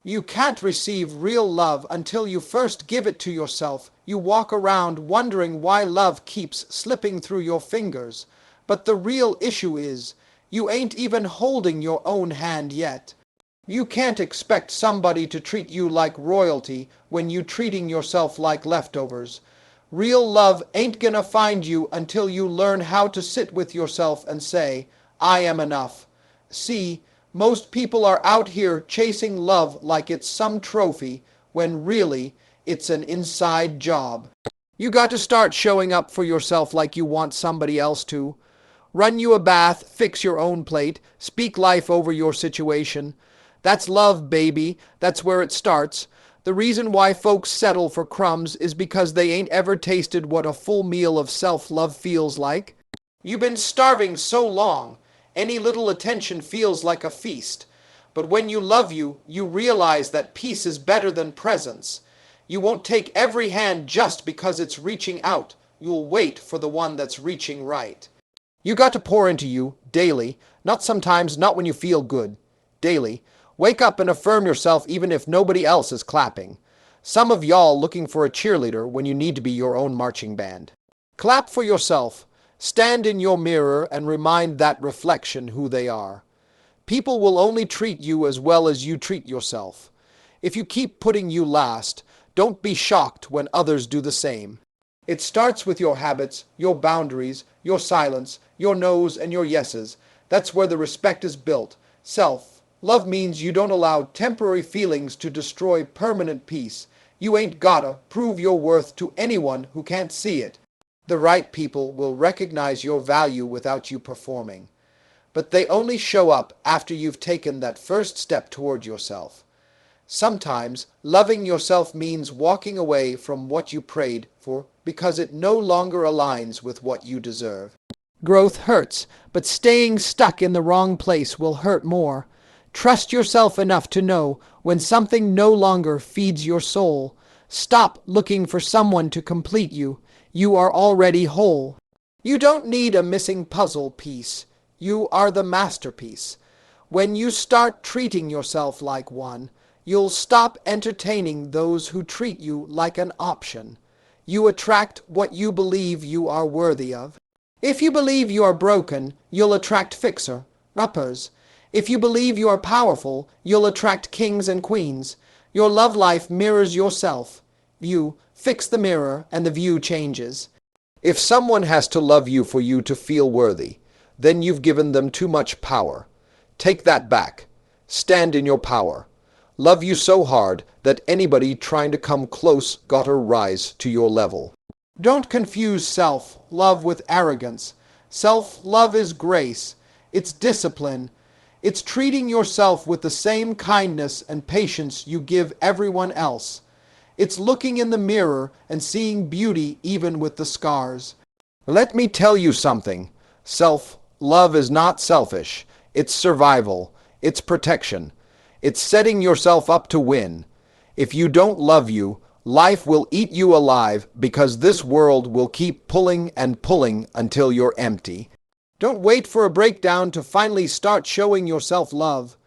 You can't receive real love until you first give it to yourself. You walk around wondering why love keeps slipping through your fingers. But the real issue is, you ain't even holding your own hand yet. You can't expect somebody to treat you like royalty when you treating yourself like leftovers. Real love ain't gonna find you until you learn how to sit with yourself and say, I am enough. See, most people are out here chasing love like it's some trophy, when really it's an inside job. You got to start showing up for yourself like you want somebody else to. Run you a bath, fix your own plate, speak life over your situation. That's love, baby. That's where it starts. The reason why folks settle for crumbs is because they ain't ever tasted what a full meal of self-love feels like. You've been starving so long, any little attention feels like a feast. But when you love you, you realize that peace is better than presents. You won't take every hand just because it's reaching out. You'll wait for the one that's reaching right. You got to pour into you, daily, not sometimes, not when you feel good. Daily. Wake up and affirm yourself even if nobody else is clapping. Some of y'all looking for a cheerleader when you need to be your own marching band. Clap for yourself. Stand in your mirror and remind that reflection who they are. People will only treat you as well as you treat yourself. If you keep putting you last, don't be shocked when others do the same. It starts with your habits, your boundaries, your silence, your no's and your yeses. That's where the respect is built. Self-love means you don't allow temporary feelings to destroy permanent peace. You ain't gotta prove your worth to anyone who can't see it. The right people will recognize your value without you performing. But they only show up after you've taken that first step toward yourself. Sometimes loving yourself means walking away from what you prayed for because it no longer aligns with what you deserve. Growth hurts, but staying stuck in the wrong place will hurt more. Trust yourself enough to know when something no longer feeds your soul. Stop looking for someone to complete you. You are already whole. You don't need a missing puzzle piece. You are the masterpiece. When you start treating yourself like one, you'll stop entertaining those who treat you like an option. You attract what you believe you are worthy of. If you believe you are broken, you'll attract fixer-uppers. If you believe you are powerful, you'll attract kings and queens. Your love life mirrors yourself. You fix the mirror and the view changes. If someone has to love you for you to feel worthy, then you've given them too much power. Take that back. Stand in your power. Love you so hard that anybody trying to come close gotta rise to your level. Don't confuse self-love with arrogance. Self-love is grace. It's discipline. It's treating yourself with the same kindness and patience you give everyone else. It's looking in the mirror and seeing beauty even with the scars. Let me tell you something. Self-love is not selfish. It's survival. It's protection. It's setting yourself up to win. If you don't love you, life will eat you alive because this world will keep pulling and pulling until you're empty. Don't wait for a breakdown to finally start showing yourself love.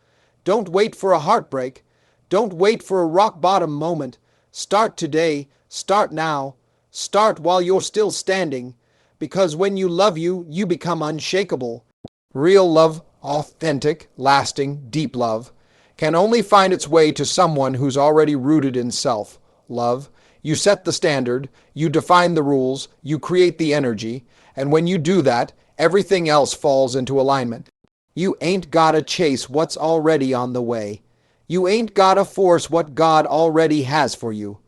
Don't wait for a heartbreak. Don't wait for a rock bottom moment. Start today. Start now. Start while you're still standing. Because when you love you, you become unshakable. Real love, authentic, lasting, deep love, can only find its way to someone who's already rooted in self-love. You set the standard, you define the rules, you create the energy, and when you do that, everything else falls into alignment. You ain't gotta chase what's already on the way. You ain't gotta force what God already has for you.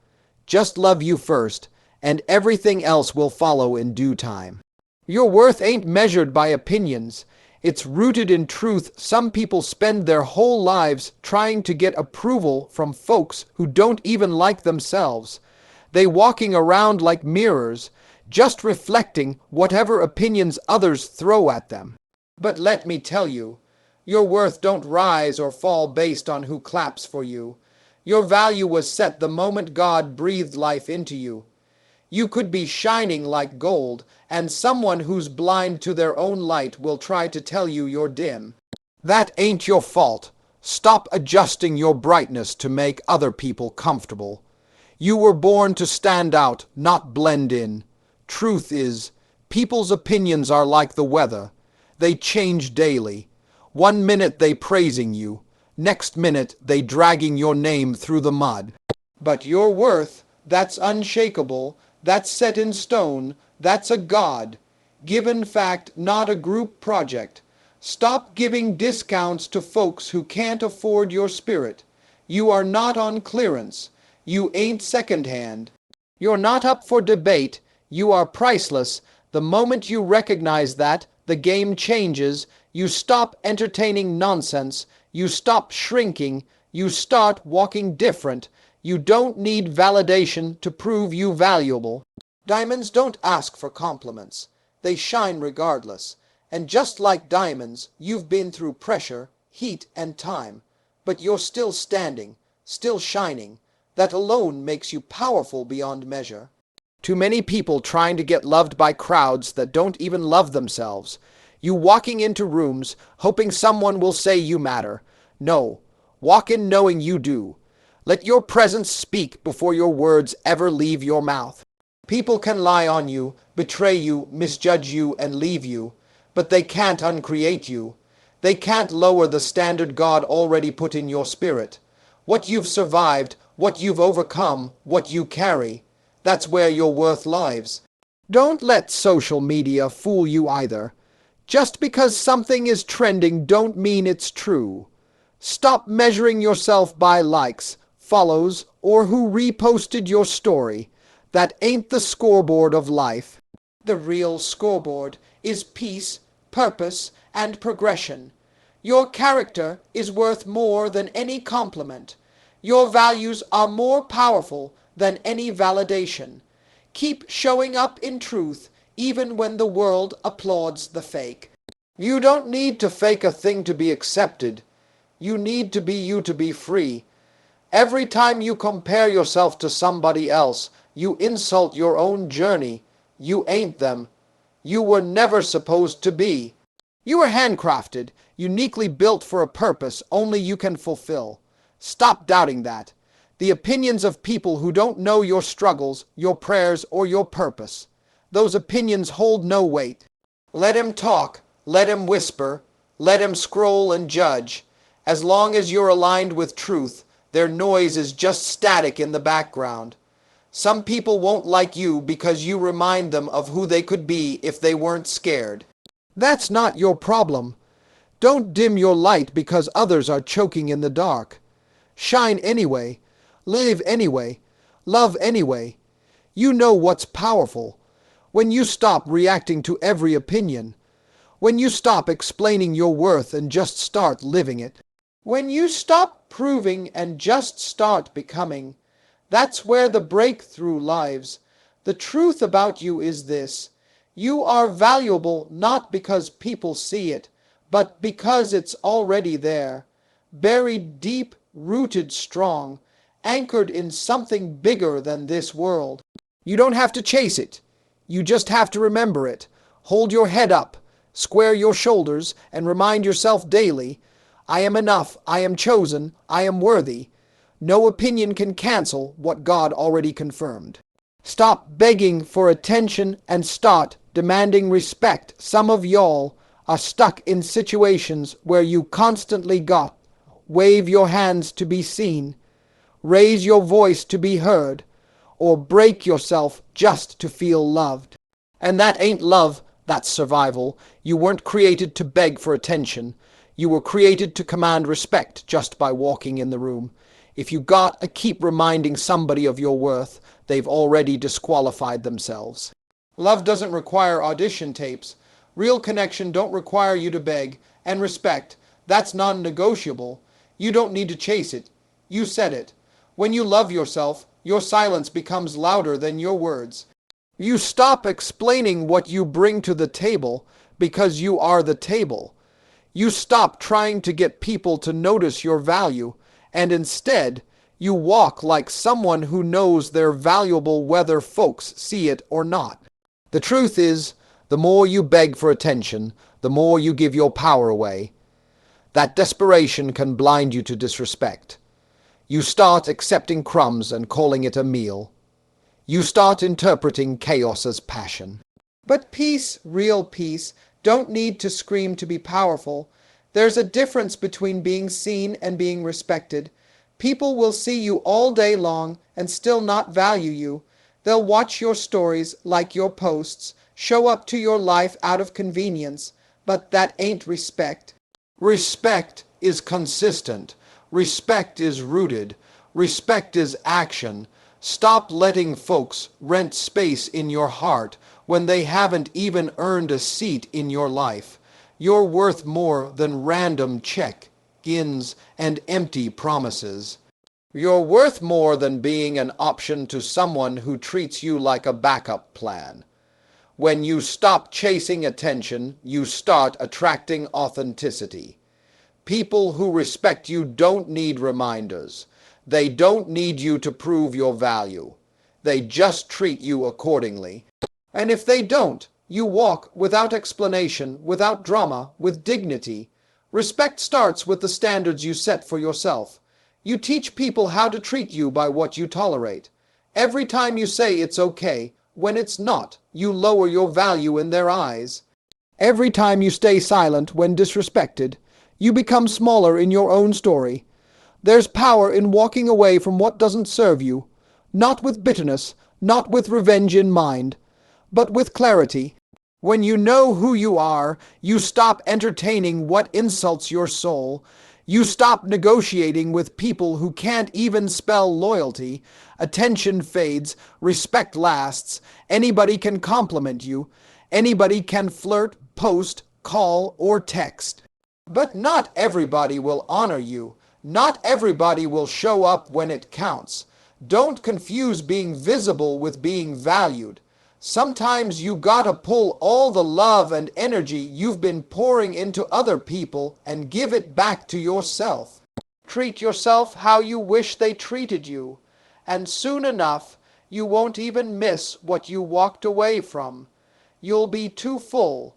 Just love you first, and everything else will follow in due time. Your worth ain't measured by opinions. It's rooted in truth. Some people spend their whole lives trying to get approval from folks who don't even like themselves. They walking around like mirrors, just reflecting whatever opinions others throw at them. But let me tell you, your worth don't rise or fall based on who claps for you. Your value was set the moment God breathed life into you. You could be shining like gold, and someone who's blind to their own light will try to tell you you're dim. That ain't your fault. Stop adjusting your brightness to make other people comfortable. You were born to stand out, not blend in. Truth is, people's opinions are like the weather. They change daily. One minute they praising you, next minute they dragging your name through the mud. But your worth, that's unshakable, that's set in stone, that's a God. Given fact, not a group project. Stop giving discounts to folks who can't afford your spirit. You are not on clearance. You ain't secondhand. You're not up for debate. You are priceless. The moment you recognize that, the game changes. You stop entertaining nonsense. You stop shrinking. You start walking different. You don't need validation to prove you valuable. Diamonds don't ask for compliments. They shine regardless. And just like diamonds, you've been through pressure, heat, and time. But you're still standing, still shining. That alone makes you powerful beyond measure. Too many people trying to get loved by crowds that don't even love themselves. You walking into rooms, hoping someone will say you matter. No, walk in knowing you do. Let your presence speak before your words ever leave your mouth. People can lie on you, betray you, misjudge you, and leave you, but they can't uncreate you. They can't lower the standard God already put in your spirit. What you've survived, what you've overcome, what you carry, that's where your worth lies. Don't let social media fool you either. Just because something is trending don't mean it's true. Stop measuring yourself by likes, follows, or who reposted your story. That ain't the scoreboard of life. The real scoreboard is peace, purpose, and progression. Your character is worth more than any compliment. Your values are more powerful than any validation. Keep showing up in truth, even when the world applauds the fake. You don't need to fake a thing to be accepted. You need to be you to be free. Every time you compare yourself to somebody else, you insult your own journey. You ain't them. You were never supposed to be. You were handcrafted, uniquely built for a purpose only you can fulfill. Stop doubting that. The opinions of people who don't know your struggles, your prayers, or your purpose. Those opinions hold no weight. Let him talk, let him whisper, let him scroll and judge. As long as you're aligned with truth, their noise is just static in the background. Some people won't like you because you remind them of who they could be if they weren't scared. That's not your problem. Don't dim your light because others are choking in the dark. Shine anyway. Live anyway. Love anyway. You know what's powerful. When you stop reacting to every opinion. When you stop explaining your worth and just start living it. When you stop proving and just start becoming. That's where the breakthrough lies. The truth about you is this. You are valuable not because people see it, but because it's already there. Buried deep, rooted strong, anchored in something bigger than this world. You don't have to chase it. You just have to remember it. Hold your head up, square your shoulders, and remind yourself daily, I am enough, I am chosen, I am worthy. No opinion can cancel what God already confirmed. Stop begging for attention and start demanding respect. Some of y'all are stuck in situations where you constantly got. Wave your hands to be seen. Raise your voice to be heard. Or break yourself just to feel loved. And that ain't love, that's survival. You weren't created to beg for attention. You were created to command respect just by walking in the room. If you gotta keep reminding somebody of your worth, they've already disqualified themselves. Love doesn't require audition tapes. Real connection don't require you to beg. And respect, that's non-negotiable. You don't need to chase it. You said it. When you love yourself, your silence becomes louder than your words. You stop explaining what you bring to the table because you are the table. You stop trying to get people to notice your value, and instead, you walk like someone who knows they're valuable whether folks see it or not. The truth is, the more you beg for attention, the more you give your power away. That desperation can blind you to disrespect. You start accepting crumbs and calling it a meal. You start interpreting chaos as passion. But peace, real peace, don't need to scream to be powerful. There's a difference between being seen and being respected. People will see you all day long and still not value you. They'll watch your stories, like your posts, show up to your life out of convenience. But that ain't respect. Respect is consistent. Respect is rooted. Respect is action. Stop letting folks rent space in your heart when they haven't even earned a seat in your life. You're worth more than random check-ins and empty promises. You're worth more than being an option to someone who treats you like a backup plan. When you stop chasing attention, you start attracting authenticity. People who respect you don't need reminders. They don't need you to prove your value. They just treat you accordingly. And if they don't, you walk without explanation, without drama, with dignity. Respect starts with the standards you set for yourself. You teach people how to treat you by what you tolerate. Every time you say it's okay, when it's not, you lower your value in their eyes. Every time you stay silent when disrespected, you become smaller in your own story. There's power in walking away from what doesn't serve you, not with bitterness, not with revenge in mind, but with clarity. When you know who you are, you stop entertaining what insults your soul. You stop negotiating with people who can't even spell loyalty. Attention fades, respect lasts. Anybody can compliment you. Anybody can flirt, post, call, or text. But not everybody will honor you. Not everybody will show up when it counts. Don't confuse being visible with being valued. Sometimes you gotta pull all the love and energy you've been pouring into other people and give it back to yourself. Treat yourself how you wish they treated you, and soon enough you won't even miss what you walked away from. You'll be too full.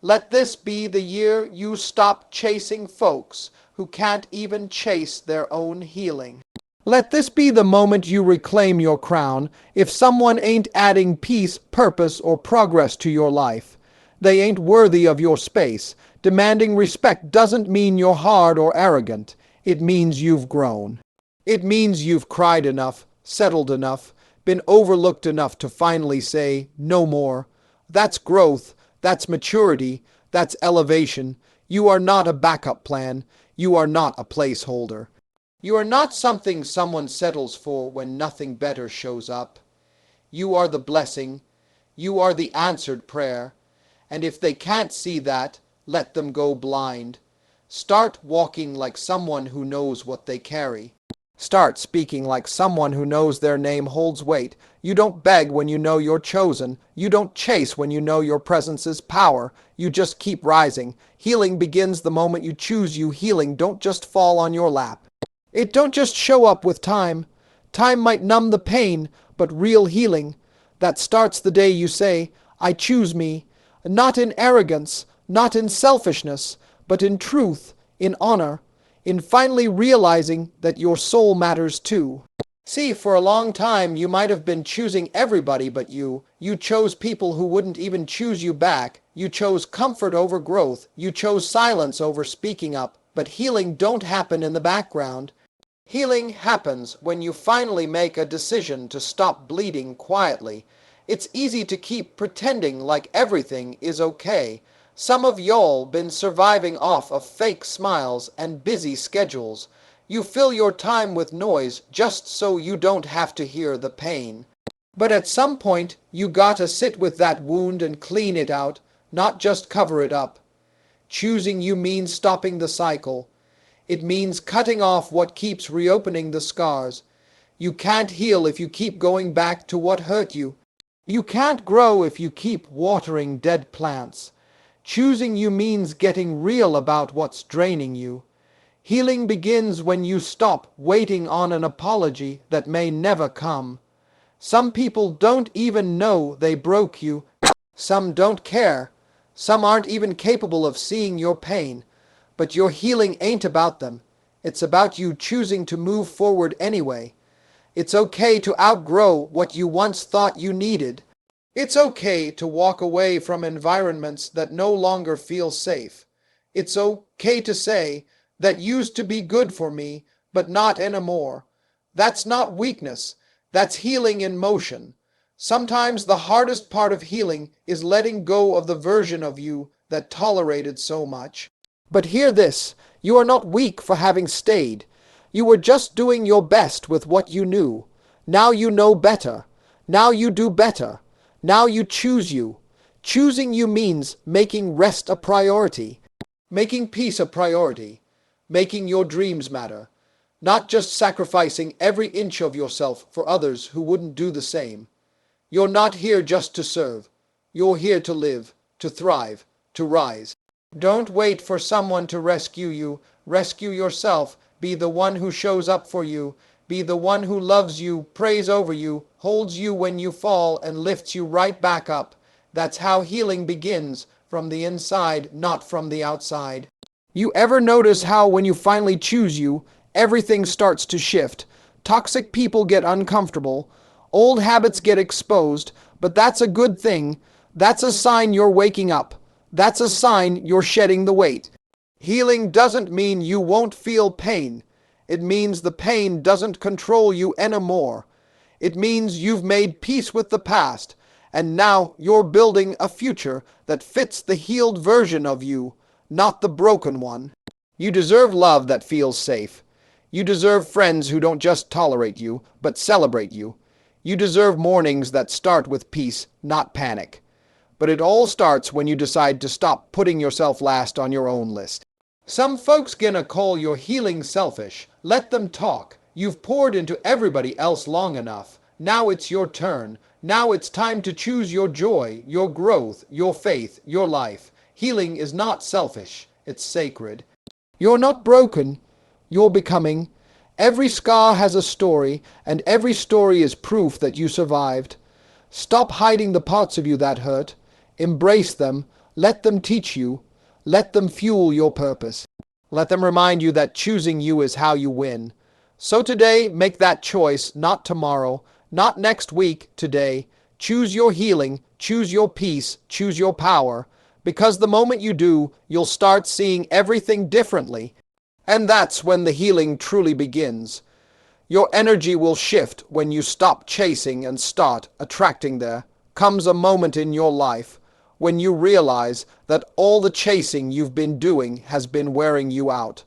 Let this be the year you stop chasing folks who can't even chase their own healing. Let this be the moment you reclaim your crown. If someone ain't adding peace, purpose, or progress to your life, they ain't worthy of your space. Demanding respect doesn't mean you're hard or arrogant. It means you've grown. It means you've cried enough, settled enough, been overlooked enough to finally say, no more. That's growth. That's maturity. That's elevation. You are not a backup plan. You are not a placeholder. You are not something someone settles for when nothing better shows up. You are the blessing. You are the answered prayer. And if they can't see that, let them go blind. Start walking like someone who knows what they carry. Start speaking like someone who knows their name holds weight. You don't beg when you know you're chosen. You don't chase when you know your presence is power. You just keep rising. Healing begins the moment you choose you. Healing don't just fall on your lap. It don't just show up with time. Time might numb the pain, but real healing, that starts the day you say, I choose me, not in arrogance, not in selfishness, but in truth, in honor, in finally realizing that your soul matters too. See, for a long time you might have been choosing everybody but you. You chose people who wouldn't even choose you back. You chose comfort over growth. You chose silence over speaking up. But healing don't happen in the background. Healing happens when you finally make a decision to stop bleeding quietly. It's easy to keep pretending like everything is okay. Some of y'all been surviving off of fake smiles and busy schedules. You fill your time with noise just so you don't have to hear the pain. But at some point, you gotta sit with that wound and clean it out, not just cover it up. Choosing you means stopping the cycle. It means cutting off what keeps reopening the scars. You can't heal if you keep going back to what hurt you. You can't grow if you keep watering dead plants. Choosing you means getting real about what's draining you. Healing begins when you stop waiting on an apology that may never come. Some people don't even know they broke you. Some don't care. Some aren't even capable of seeing your pain. But your healing ain't about them. It's about you choosing to move forward anyway. It's okay to outgrow what you once thought you needed. It's okay to walk away from environments that no longer feel safe. It's okay to say, that used to be good for me, but not anymore. That's not weakness. That's healing in motion. Sometimes the hardest part of healing is letting go of the version of you that tolerated so much. But hear this, you are not weak for having stayed. You were just doing your best with what you knew. Now you know better. Now you do better. Now you choose you. Choosing you means making rest a priority, making peace a priority, making your dreams matter, not just sacrificing every inch of yourself for others who wouldn't do the same. You're not here just to serve. You're here to live, to thrive, to rise. Don't wait for someone to rescue you. Rescue yourself. Be the one who shows up for you. Be the one who loves you, prays over you, holds you when you fall, and lifts you right back up. That's how healing begins, from the inside, not from the outside. You ever notice how when you finally choose you, everything starts to shift? Toxic people get uncomfortable. Old habits get exposed, but that's a good thing. That's a sign you're waking up. That's a sign you're shedding the weight. Healing doesn't mean you won't feel pain. It means the pain doesn't control you anymore. It means you've made peace with the past, and now you're building a future that fits the healed version of you, not the broken one. You deserve love that feels safe. You deserve friends who don't just tolerate you, but celebrate you. You deserve mornings that start with peace, not panic. But it all starts when you decide to stop putting yourself last on your own list. Some folks gonna call your healing selfish. Let them talk. You've poured into everybody else long enough. Now it's your turn. Now it's time to choose your joy, your growth, your faith, your life. Healing is not selfish. It's sacred. You're not broken. You're becoming. Every scar has a story, and every story is proof that you survived. Stop hiding the parts of you that hurt. Embrace them. Let them teach you. Let them fuel your purpose. Let them remind you that choosing you is how you win. So today, make that choice, not tomorrow, not next week, today. Choose your healing, choose your peace, choose your power. Because the moment you do, you'll start seeing everything differently. And that's when the healing truly begins. Your energy will shift when you stop chasing and start attracting. There comes a moment in your life when you realize that all the chasing you've been doing has been wearing you out,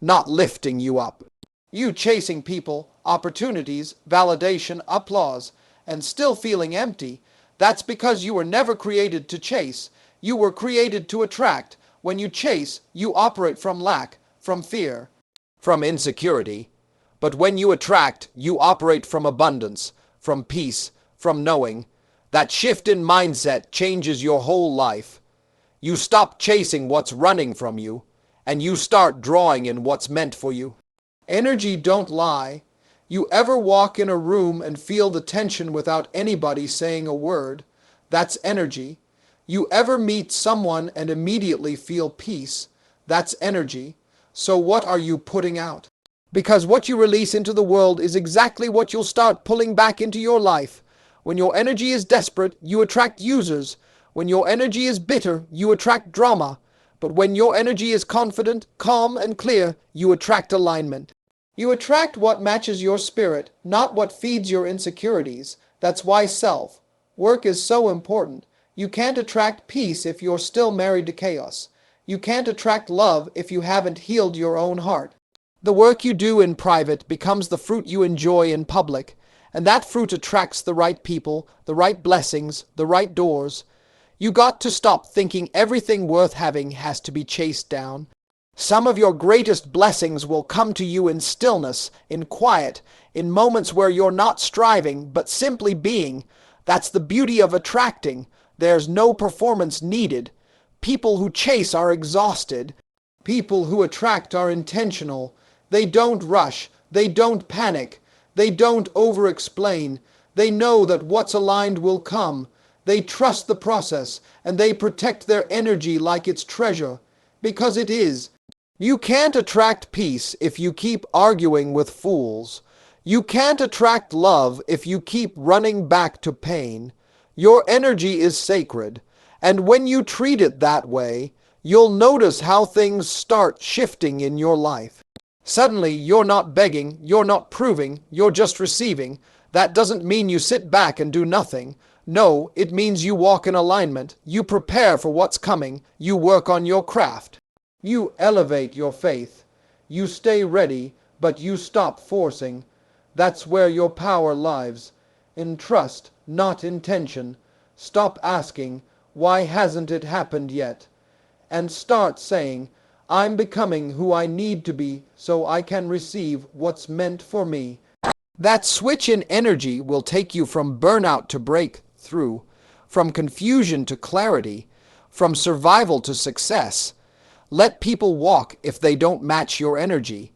not lifting you up. You chasing people, opportunities, validation, applause, and still feeling empty, that's because you were never created to chase. You were created to attract. When you chase, you operate from lack, from fear, from insecurity. But when you attract, you operate from abundance, from peace, from knowing. That shift in mindset changes your whole life. You stop chasing what's running from you, and you start drawing in what's meant for you. Energy don't lie. You ever walk in a room and feel the tension without anybody saying a word? That's energy. You ever meet someone and immediately feel peace? That's energy. So what are you putting out? Because what you release into the world is exactly what you'll start pulling back into your life. When your energy is desperate, you attract users. When your energy is bitter, you attract drama. But when your energy is confident, calm, and clear, you attract alignment. You attract what matches your spirit, not what feeds your insecurities. That's why self-work is so important. You can't attract peace if you're still married to chaos. You can't attract love if you haven't healed your own heart. The work you do in private becomes the fruit you enjoy in public. And that fruit attracts the right people, the right blessings, the right doors. You got to stop thinking everything worth having has to be chased down. Some of your greatest blessings will come to you in stillness, in quiet, in moments where you're not striving, but simply being. That's the beauty of attracting. There's no performance needed. People who chase are exhausted. People who attract are intentional. They don't rush. They don't panic. They don't over-explain. They know that what's aligned will come. They trust the process, and they protect their energy like it's treasure, because it is. You can't attract peace if you keep arguing with fools. You can't attract love if you keep running back to pain. Your energy is sacred, and when you treat it that way, you'll notice how things start shifting in your life. Suddenly, you're not begging, you're not proving, you're just receiving. That doesn't mean you sit back and do nothing. No, it means you walk in alignment, you prepare for what's coming, you work on your craft. You elevate your faith. You stay ready, but you stop forcing. That's where your power lies. In trust, not in tension. Stop asking, why hasn't it happened yet? And start saying, I'm becoming who I need to be so I can receive what's meant for me. That switch in energy will take you from burnout to breakthrough, from confusion to clarity, from survival to success. Let people walk if they don't match your energy.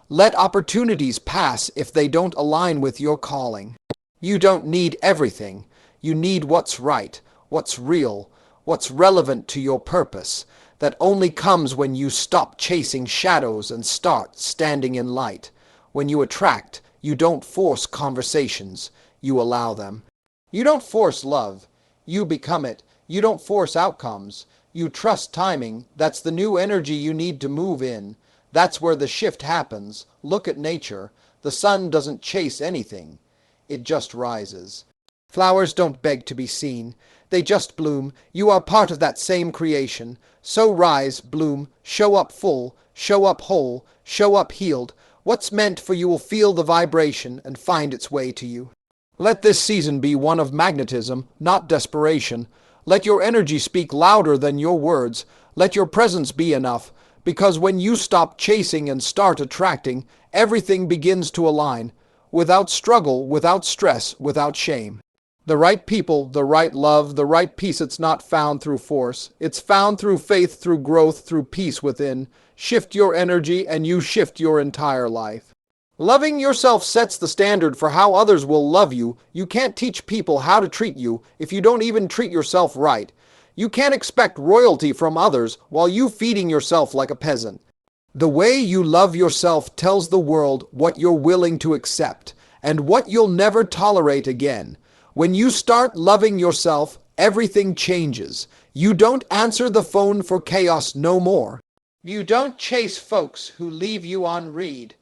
Let opportunities pass if they don't align with your calling. You don't need everything. You need what's right, what's real, what's relevant to your purpose. That only comes when you stop chasing shadows and start standing in light. When you attract, you don't force conversations. You allow them. You don't force love. You become it. You don't force outcomes. You trust timing. That's the new energy you need to move in. That's where the shift happens. Look at nature. The sun doesn't chase anything. It just rises. Flowers don't beg to be seen. They just bloom. You are part of that same creation. So rise, bloom, show up full, show up whole, show up healed. What's meant for you will feel the vibration and find its way to you. Let this season be one of magnetism, not desperation. Let your energy speak louder than your words. Let your presence be enough, because when you stop chasing and start attracting, everything begins to align, without struggle, without stress, without shame. The right people, the right love, the right peace, it's not found through force. It's found through faith, through growth, through peace within. Shift your energy and you shift your entire life. Loving yourself sets the standard for how others will love you. You can't teach people how to treat you if you don't even treat yourself right. You can't expect royalty from others while you feeding yourself like a peasant. The way you love yourself tells the world what you're willing to accept and what you'll never tolerate again. When you start loving yourself, everything changes. You don't answer the phone for chaos no more. You don't chase folks who leave you on read.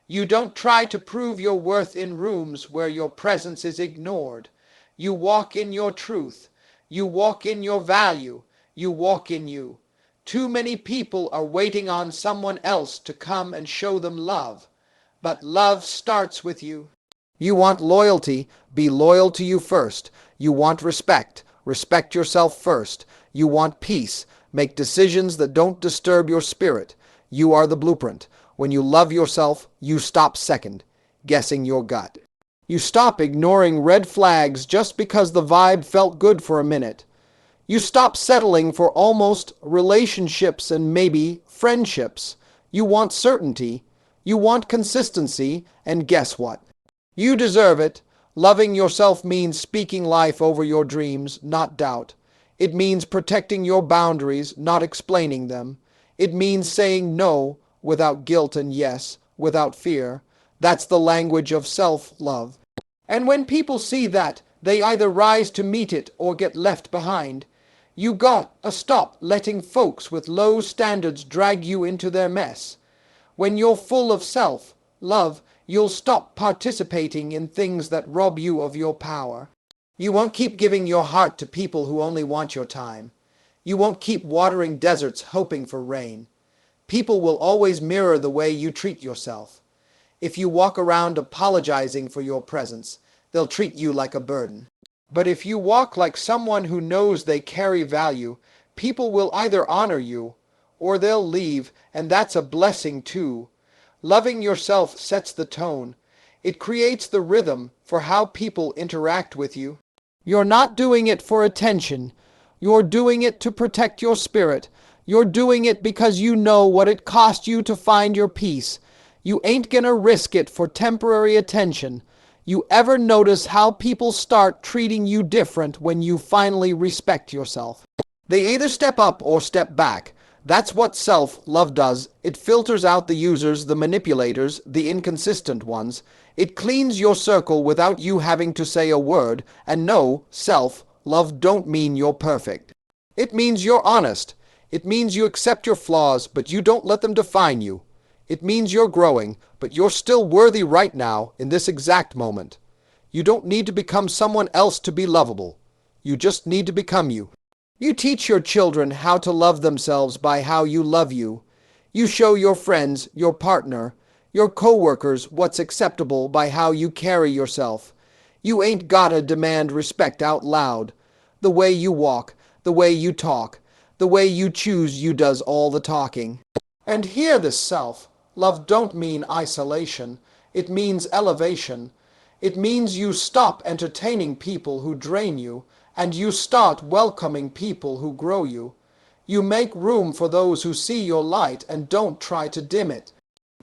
You don't try to prove your worth in rooms where your presence is ignored. You walk in your truth. You walk in your value. You walk in you. Too many people are waiting on someone else to come and show them love. But love starts with you. You want loyalty, be loyal to you first. You want respect, respect yourself first. You want peace, make decisions that don't disturb your spirit. You are the blueprint. When you love yourself, you stop second, guessing your gut. You stop ignoring red flags just because the vibe felt good for a minute. You stop settling for almost relationships and maybe friendships. You want certainty. You want consistency, and guess what? You deserve it. Loving yourself means speaking life over your dreams, not doubt. It means protecting your boundaries, not explaining them. It means saying no without guilt and yes without fear. That's the language of self-love. And when people see that, they either rise to meet it or get left behind. You gotta stop letting folks with low standards drag you into their mess. When you're full of self-love, you'll stop participating in things that rob you of your power. You won't keep giving your heart to people who only want your time. You won't keep watering deserts hoping for rain. People will always mirror the way you treat yourself. If you walk around apologizing for your presence, they'll treat you like a burden. But if you walk like someone who knows they carry value, people will either honor you or they'll leave, and that's a blessing too. Loving yourself sets the tone. It creates the rhythm for how people interact with you. You're not doing it for attention. You're doing it to protect your spirit. You're doing it because you know what it cost you to find your peace. You ain't gonna risk it for temporary attention. You ever notice how people start treating you different when you finally respect yourself? They either step up or step back. That's what self-love does. It filters out the users, the manipulators, the inconsistent ones. It cleans your circle without you having to say a word. And no, self-love don't mean you're perfect. It means you're honest. It means you accept your flaws, but you don't let them define you. It means you're growing, but you're still worthy right now, in this exact moment. You don't need to become someone else to be lovable. You just need to become you. You teach your children how to love themselves by how you love you. You show your friends, your partner, your co-workers what's acceptable by how you carry yourself. You ain't gotta demand respect out loud. The way you walk, the way you talk, the way you choose you does all the talking. And hear this self-love don't mean isolation. It means elevation. It means you stop entertaining people who drain you, and you start welcoming people who grow you. You make room for those who see your light and don't try to dim it.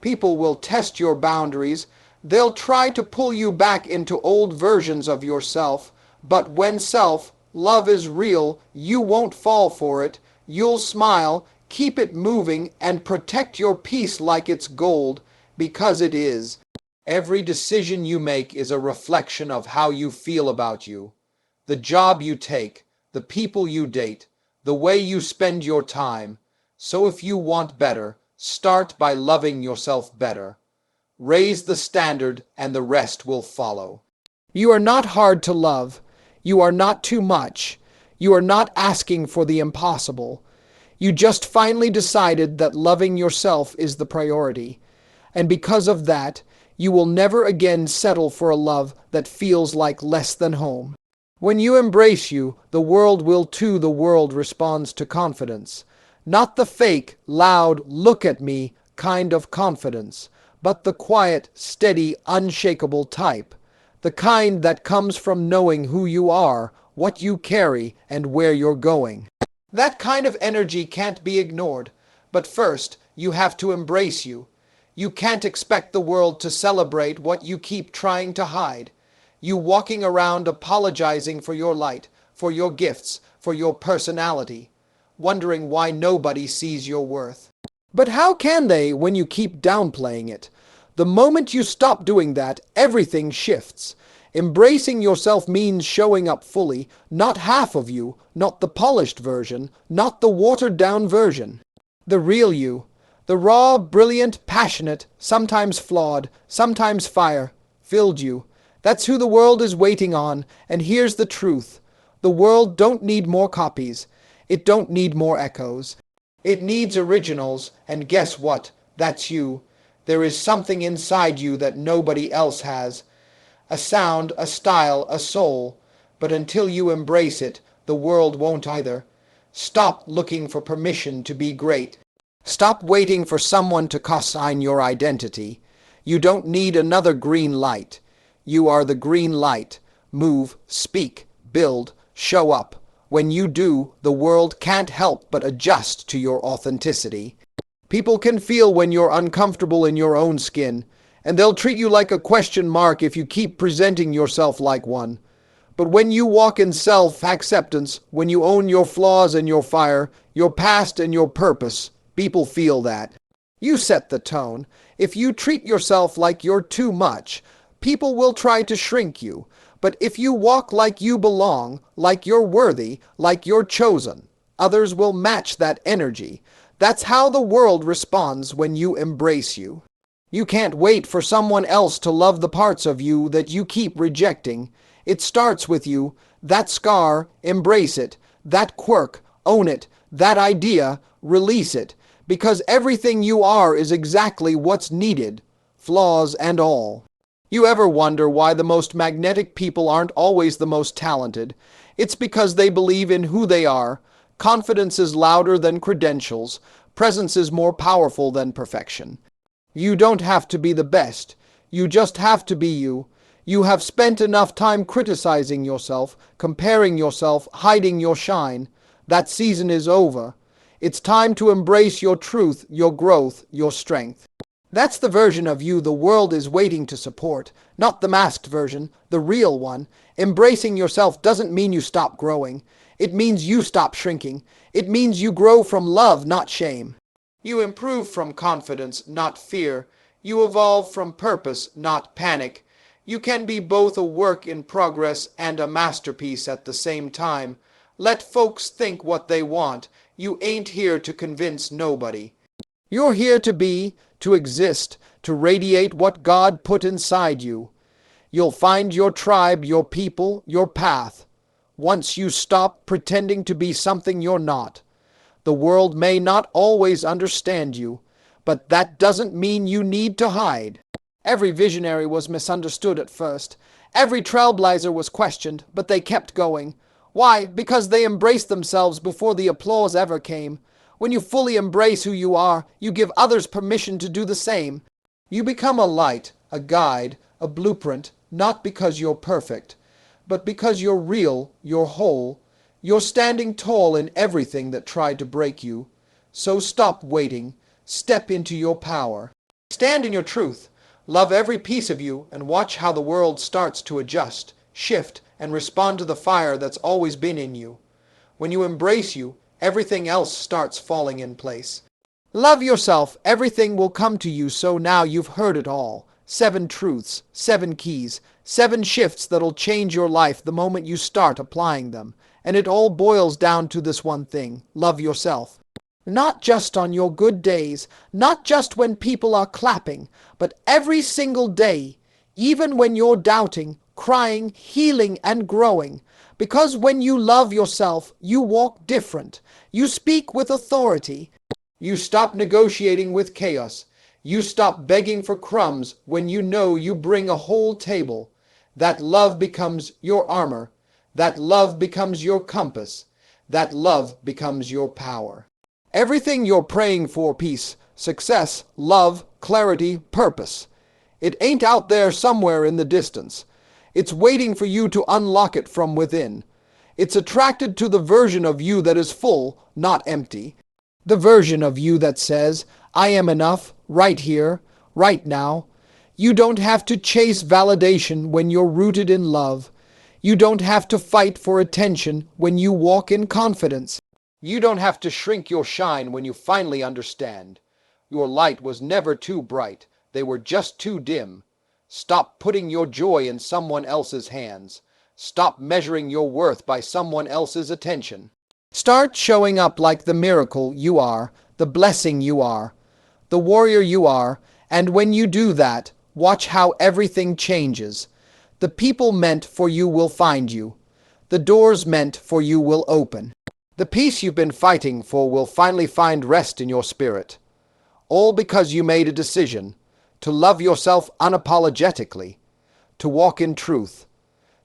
People will test your boundaries. They'll try to pull you back into old versions of yourself. But when self-love is real, you won't fall for it. You'll smile, keep it moving, and protect your peace like it's gold, because it is. Every decision you make is a reflection of how you feel about you. The job you take, the people you date, the way you spend your time. So if you want better, start by loving yourself better. Raise the standard and the rest will follow. You are not hard to love. You are not too much. You are not asking for the impossible. You just finally decided that loving yourself is the priority. And because of that, you will never again settle for a love that feels like less than home. When you embrace you, the world will too. The world responds to confidence. Not the fake, loud, look at me kind of confidence, but the quiet, steady, unshakable type. The kind that comes from knowing who you are, what you carry, and where you're going. That kind of energy can't be ignored. But first, you have to embrace you. You can't expect the world to celebrate what you keep trying to hide. You walking around apologizing for your light, for your gifts, for your personality, wondering why nobody sees your worth. But how can they when you keep downplaying it? The moment you stop doing that, everything shifts. Embracing yourself means showing up fully, not half of you, not the polished version, not the watered-down version. The real you. The raw, brilliant, passionate, sometimes flawed, sometimes fire-filled you. That's who the world is waiting on, and here's the truth. The world don't need more copies. It don't need more echoes. It needs originals, and guess what? That's you. There is something inside you that nobody else has. A sound, a style, a soul. But until you embrace it, the world won't either. Stop looking for permission to be great. Stop waiting for someone to co-sign your identity. You don't need another green light. You are the green light. Move, speak, build, show up. When you do, the world can't help but adjust to your authenticity. People can feel when you're uncomfortable in your own skin, and they'll treat you like a question mark if you keep presenting yourself like one. But when you walk in self-acceptance, when you own your flaws and your fire, your past and your purpose, people feel that. You set the tone. If you treat yourself like you're too much, people will try to shrink you. But if you walk like you belong, like you're worthy, like you're chosen, others will match that energy. That's how the world responds when you embrace you. You can't wait for someone else to love the parts of you that you keep rejecting. It starts with you. That scar, embrace it. That quirk, own it. That idea, release it. Because everything you are is exactly what's needed, flaws and all. You ever wonder why the most magnetic people aren't always the most talented? It's because they believe in who they are. Confidence is louder than credentials. Presence is more powerful than perfection. You don't have to be the best. You just have to be you. You have spent enough time criticizing yourself, comparing yourself, hiding your shine. That season is over. It's time to embrace your truth, your growth, your strength. That's the version of you the world is waiting to support, not the masked version, the real one. Embracing yourself doesn't mean you stop growing. It means you stop shrinking. It means you grow from love, not shame. You improve from confidence, not fear. You evolve from purpose, not panic. You can be both a work in progress and a masterpiece at the same time. Let folks think what they want. You ain't here to convince nobody. You're here to be, to exist, to radiate what God put inside you. You'll find your tribe, your people, your path. Once you stop pretending to be something you're not. The world may not always understand you, but that doesn't mean you need to hide. Every visionary was misunderstood at first. Every trailblazer was questioned, but they kept going. Why? Because they embraced themselves before the applause ever came. When you fully embrace who you are, you give others permission to do the same. You become a light, a guide, a blueprint, not because you're perfect, but because you're real, you're whole. You're standing tall in everything that tried to break you. So stop waiting. Step into your power. Stand in your truth. Love every piece of you and watch how the world starts to adjust, shift, and respond to the fire that's always been in you. When you embrace you, everything else starts falling in place. Love yourself. Everything will come to you, so now you've heard it all. 7 truths, 7 keys, 7 shifts that'll change your life the moment you start applying them. And it all boils down to this one thing: love yourself. Not just on your good days, not just when people are clapping, but every single day, even when you're doubting, crying, healing, and growing. Because when you love yourself, you walk different. You speak with authority. You stop negotiating with chaos. You stop begging for crumbs when you know you bring a whole table. That love becomes your armor. That love becomes your compass. That love becomes your power. Everything you're praying for: peace, success, love, clarity, purpose. It ain't out there somewhere in the distance. It's waiting for you to unlock it from within. It's attracted to the version of you that is full, not empty. The version of you that says, I am enough, right here, right now. You don't have to chase validation when you're rooted in love. You don't have to fight for attention when you walk in confidence. You don't have to shrink your shine when you finally understand. Your light was never too bright. They were just too dim. Stop putting your joy in someone else's hands. Stop measuring your worth by someone else's attention. Start showing up like the miracle you are, the blessing you are, the warrior you are, and when you do that, watch how everything changes. The people meant for you will find you. The doors meant for you will open. The peace you've been fighting for will finally find rest in your spirit. All because you made a decision to love yourself unapologetically, to walk in truth,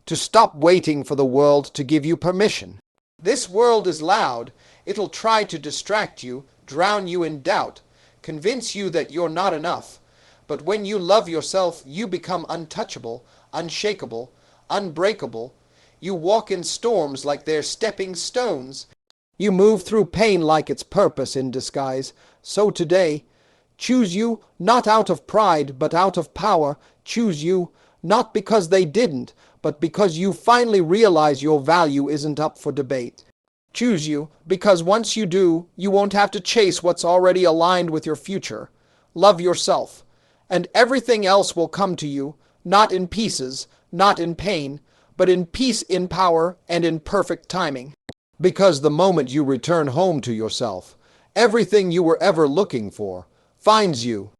to stop waiting for the world to give you permission. This world is loud. It'll try to distract you, drown you in doubt, convince you that you're not enough. But when you love yourself, you become untouchable, unshakable, unbreakable. You walk in storms like they're stepping stones. You move through pain like it's purpose in disguise. So today, choose you, not out of pride, but out of power. Choose you, not because they didn't, but because you finally realize your value isn't up for debate. Choose you, because once you do, you won't have to chase what's already aligned with your future. Love yourself, and everything else will come to you, not in pieces, not in pain, but in peace, in power, and in perfect timing. Because the moment you return home to yourself, everything you were ever looking for finds you.